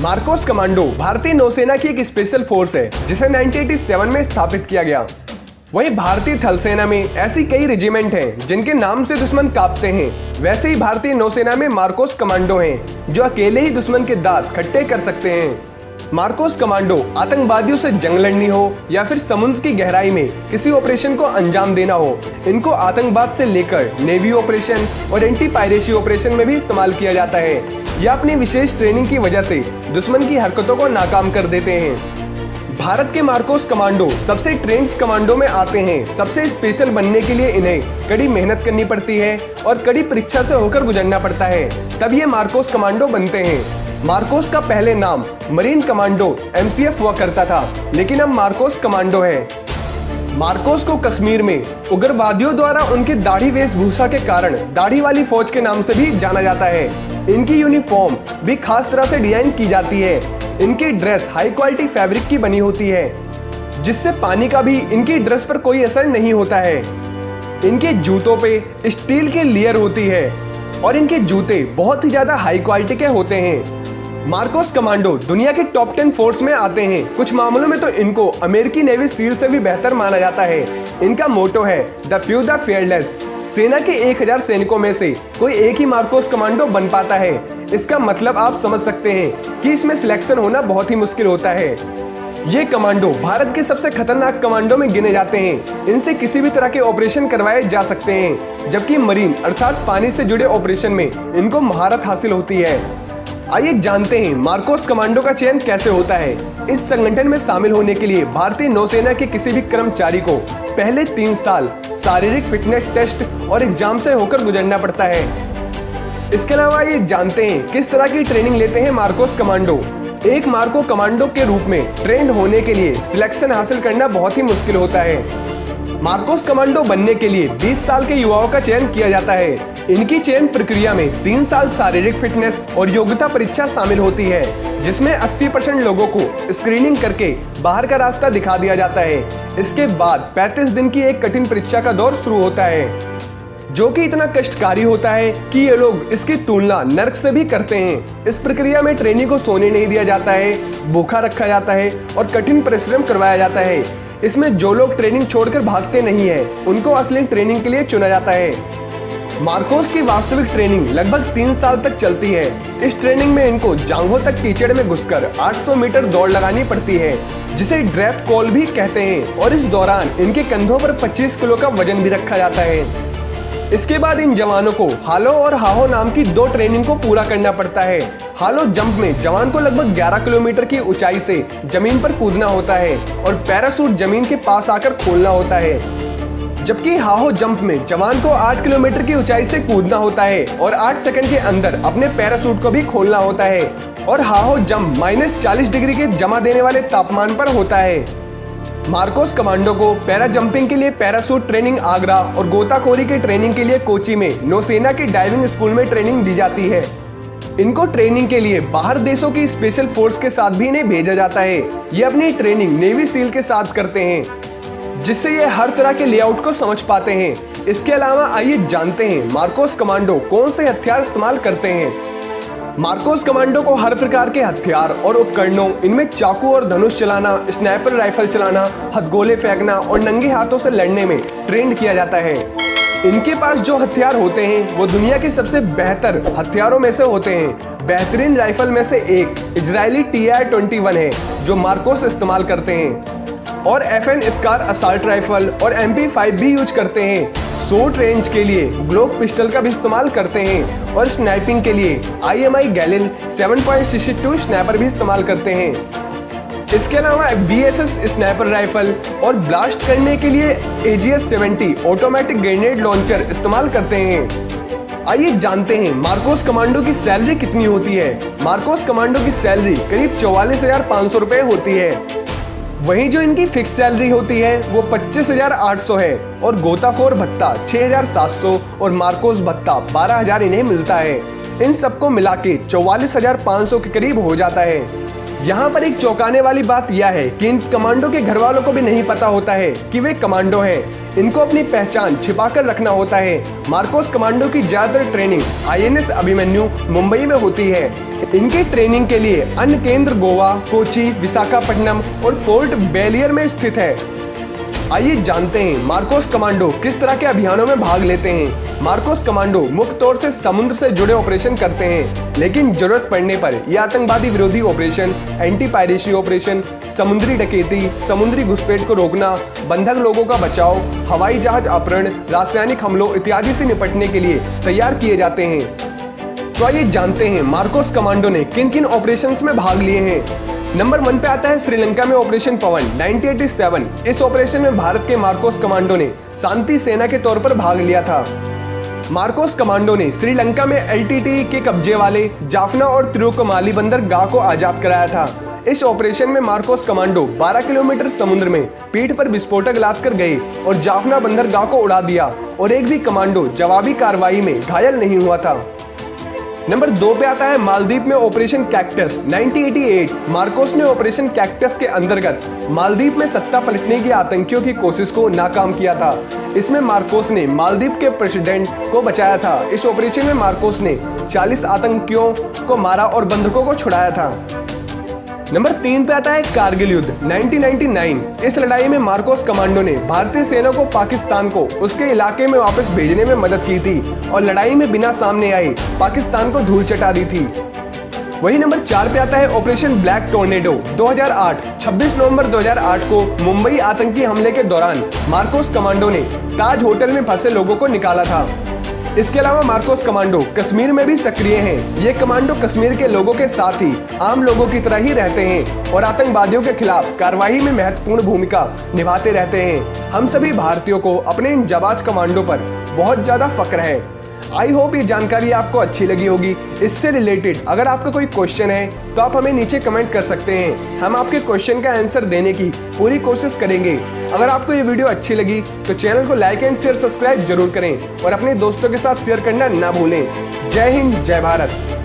Marcos commando भारतीय नौसेना की एक स्पेशल फोर्स है जिसे 1987 में स्थापित किया गया। वहीं भारतीय थल सेना में ऐसी कई रेजिमेंट हैं जिनके नाम से दुश्मन कांपते हैं। वैसे ही भारतीय नौसेना में मार्कोस कमांडो हैं जो अकेले ही दुश्मन के दांत खट्टे कर सकते हैं। मार्कोस कमांडो आतंकवादियों से जंग लड़नी हो या फिर समुद्र की गहराई में किसी ऑपरेशन को अंजाम देना हो, इनको आतंकवाद से लेकर नेवी ऑपरेशन और एंटी पायरेसी ऑपरेशन में भी इस्तेमाल किया जाता है। यह अपनी विशेष ट्रेनिंग की वजह से दुश्मन की हरकतों को नाकाम कर देते हैं। भारत के मार्कोस कमांडो सबसे ट्रेंड्स कमांडो में आते हैं। सबसे स्पेशल बनने के लिए इन्हें कड़ी मेहनत करनी पड़ती है और कड़ी परीक्षा से होकर गुजरना पड़ता है, तब ये मार्कोस कमांडो बनते हैं। मार्कोस का पहले नाम मरीन कमांडो MCF हुआ करता था, लेकिन अब मार्कोस कमांडो है। मार्कोस को कश्मीर में उग्रवादियों द्वारा उनकी दाढ़ी वेशभूषा के कारण दाढ़ी वाली फौज के नाम से भी जाना जाता है। इनकी यूनिफॉर्म भी खास तरह से डिजाइन की जाती है। इनकी ड्रेस हाई क्वालिटी फैब्रिक की बनी होती है, जिससे पानी का भी इनकी ड्रेस पर कोई असर नहीं होता है। इनके जूतों पे स्टील की लेयर होती है और इनके जूते बहुत ही ज्यादा हाई क्वालिटी के होते हैं। मार्कोस कमांडो दुनिया के टॉप 10 फोर्स में आते हैं। कुछ मामलों में तो इनको अमेरिकी नेवी सील से भी बेहतर माना जाता है। इनका मोटो है द फ्यू द फेयरलेस। सेना के 1000 सैनिकों में से कोई एक ही मार्कोस कमांडो बन पाता है। इसका मतलब आप समझ सकते हैं कि इसमें सिलेक्शन होना बहुत ही मुश्किल होता है। ये कमांडो भारत के सबसे खतरनाक कमांडो में गिने जाते हैं। इनसे किसी भी तरह के ऑपरेशन करवाए जा सकते हैं, जबकि मरीन अर्थात पानी से जुड़े ऑपरेशन में इनको महारत हासिल होती है। आइए जानते हैं मार्कोस कमांडो का चयन कैसे होता है। इस संगठन में शामिल होने के लिए भारतीय नौसेना के किसी भी कर्मचारी को पहले 3 साल शारीरिक फिटनेस टेस्ट और एग्जाम से होकर गुजरना पड़ता है। इसके अलावा ये जानते हैं किस तरह की ट्रेनिंग लेते हैं मार्कोस कमांडो। एक मार्को कमांडो के रूप में ट्रेंड होने के लिए सिलेक्शन हासिल करना बहुत ही मुश्किल होता है। मार्कोस कमांडो बनने के लिए 20 साल के युवाओं का चयन किया जाता है। इनकी चयन प्रक्रिया में 3 साल शारीरिक फिटनेस और योग्यता परीक्षा शामिल होती है, जिसमें 80% लोगों को स्क्रीनिंग करके बाहर का रास्ता दिखा दिया जाता है। इसके बाद 35 दिन की एक कठिन परीक्षा का दौर शुरू होता है, जो कि इतना कष्टकारी होता है कि ये लोग इसकी तुलना नर्क से भी करते हैं। इस प्रक्रिया में ट्रेनी को सोने नहीं दिया जाता है, भूखा रखा जाता है और कठिन परिश्रम करवाया जाता है। इसमें जो लोग ट्रेनिंग छोड़कर भागते नहीं है, उनको असली ट्रेनिंग के लिए चुना जाता है। मार्कोस की वास्तविक ट्रेनिंग लगभग 3 साल तक चलती है। इस ट्रेनिंग में इनको जांघों तक कीचड़ में घुसकर 800 मीटर दौड़ लगानी पड़ती है, जिसे ड्रैप कॉल भी कहते हैं, और इस दौरान इनके कंधों पर 25 किलो का वजन भी रखा जाता है। इसके बाद इन जवानों को हालो और हाहो नाम की 2 ट्रेनिंग को पूरा करना पड़ता है। हालो जंप में जवान को लगभग 11 किलोमीटर की ऊंचाई से जमीन पर कूदना होता है और पैराशूट जमीन के पास आकर खोलना होता है, जबकि हाहो जंप में जवान को 8 किलोमीटर की ऊंचाई से कूदना होता है और 8 सेकंड के अंदर अपने पैराशूट को भी खोलना होता है। और हाहो जंप -40 डिग्री के जमा देने वाले तापमान पर होता है। मार्कोस कमांडो को पैरा जंपिंग के लिए पैराशूट ट्रेनिंग आगरा और गोताखोरी के ट्रेनिंग के लिए कोची में नौसेना के डाइविंग स्कूल में ट्रेनिंग दी जाती है। इनको ट्रेनिंग के लिए बाहर देशों की स्पेशल फोर्स के साथ भी इन्हें भेजा जाता है। ये अपनी ट्रेनिंग नेवी सील के साथ करते हैं, जिससे ये हर तरह के लेआउट को समझ पाते हैं। इसके अलावा आइए जानते हैं मार्कोस कमांडो कौन से हथियार इस्तेमाल करते हैं। मार्कोस कमांडो को हर प्रकार के हथियार और उपकरणों, इनमें चाकू और धनुष चलाना, स्नाइपर राइफल चलाना, हथगोले फेंकना और नंगे हाथों से लड़ने में ट्रेंड किया जाता है। इनके पास जो हथियार होते हैं वो दुनिया के सबसे बेहतर हथियारों में से होते हैं। बेहतरीन राइफल में से एक इजरायली TR-21 है जो मार्कोस इस्तेमाल करते हैं, और FN स्कार असाल्ट राइफल और MP5 भी यूज करते हैं। शॉर्ट रेंज के लिए ग्लोक पिस्टल का भी इस्तेमाल करते हैं और स्नाइपिंग के लिए IMI गैलिल 7.62 स्नाइपर भी इस्तेमाल करते हैं। इसके अलावा BSS स्नाइपर राइफल और ब्लास्ट करने के लिए AGS-70 ऑटोमेटिक ग्रेनेड लॉन्चर इस्तेमाल करते हैं। आइए जानते हैं मार्कोस कमांडो की सैलरी कितनी होती है। मार्कोस कमांडो की सैलरी करीब 44,500 रुपए होती है। वहीं जो इनकी फिक्स सैलरी होती है वो 25,800 है, और गोताखोर भत्ता 6,700 और मार्कोस भत्ता 12,000 इन्हें मिलता है। इन सबको मिला के 44,500 के करीब हो जाता है। यहाँ पर एक चौंकाने वाली बात यह है कि इन कमांडो के घर वालों को भी नहीं पता होता है कि वे कमांडो हैं। इनको अपनी पहचान छिपाकर रखना होता है। मार्कोस कमांडो की ज्यादातर ट्रेनिंग INS अभिमन्यु मुंबई में होती है। इनकी ट्रेनिंग के लिए अन्य केंद्र गोवा, कोची, विशाखापट्टनम और पोर्ट ब्लेयर में स्थित है। आइए जानते हैं मार्कोस कमांडो किस तरह के अभियानों में भाग लेते हैं। मार्कोस कमांडो मुख्य तौर से समुद्र से जुड़े ऑपरेशन करते हैं, लेकिन जरूरत पड़ने पर ये आतंकवादी विरोधी ऑपरेशन, एंटी पायरेसी ऑपरेशन, समुद्री डकैती, समुद्री घुसपैठ को रोकना, बंधक लोगों का बचाव, हवाई जहाज अपहरण, रासायनिक हमलों इत्यादि से निपटने के लिए तैयार किए जाते हैं। तो आइए जानते हैं मार्कोस कमांडो ने किन किन ऑपरेशंस में भाग लिए हैं। नंबर 1 पे आता है श्रीलंका में ऑपरेशन पवन 1987। इस ऑपरेशन में भारत के मार्कोस कमांडो ने शांति सेना के तौर पर भाग लिया था। मार्कोस कमांडो ने श्रीलंका में LTTE के कब्जे वाले जाफना और तिरुकोमाली बंदरगाह को आजाद कराया था। इस ऑपरेशन में मार्कोस कमांडो 12 किलोमीटर समुद्र में पीठ पर विस्फोटक लाद कर गए और जाफना बंदरगाह को उड़ा दिया और एक भी कमांडो जवाबी कार्रवाई में घायल नहीं हुआ था। नंबर 2 पे आता है मालदीव में ऑपरेशन कैक्टस 1988। मार्कोस ने ऑपरेशन कैक्टस के अंतर्गत मालदीव में सत्ता पलटने की आतंकियों की कोशिश को नाकाम किया था। इसमें मार्कोस ने मालदीव के प्रेसिडेंट को बचाया था। इस ऑपरेशन में मार्कोस ने 40 आतंकियों को मारा और बंधकों को छुड़ाया था। नंबर 3 पे आता है कारगिल युद्ध 1999। इस लड़ाई में मार्कोस कमांडो ने भारतीय सेना को पाकिस्तान को उसके इलाके में वापस भेजने में मदद की थी और लड़ाई में बिना सामने आए पाकिस्तान को धूल चटा दी थी। वही नंबर 4 पे आता है ऑपरेशन ब्लैक टोर्नेडो 2008। 26 नवंबर 2008 को मुंबई आतंकी हमले के दौरान मार्कोस कमांडो ने ताज होटल में फंसे लोगों को निकाला था। इसके अलावा मार्कोस कमांडो कश्मीर में भी सक्रिय हैं। ये कमांडो कश्मीर के लोगों के साथ ही आम लोगों की तरह ही रहते हैं और आतंकवादियों के खिलाफ कार्रवाई में महत्वपूर्ण भूमिका निभाते रहते हैं। हम सभी भारतीयों को अपने इन जाबाज कमांडो पर बहुत ज्यादा फक्र है। आई होप ये जानकारी आपको अच्छी लगी होगी। इससे रिलेटेड अगर आपका कोई क्वेश्चन है तो आप हमें नीचे कमेंट कर सकते हैं। हम आपके क्वेश्चन का आंसर देने की पूरी कोशिश करेंगे। अगर आपको ये वीडियो अच्छी लगी तो चैनल को लाइक एंड शेयर सब्सक्राइब जरूर करें और अपने दोस्तों के साथ शेयर करना ना भूलें। जय हिंद, जय भारत।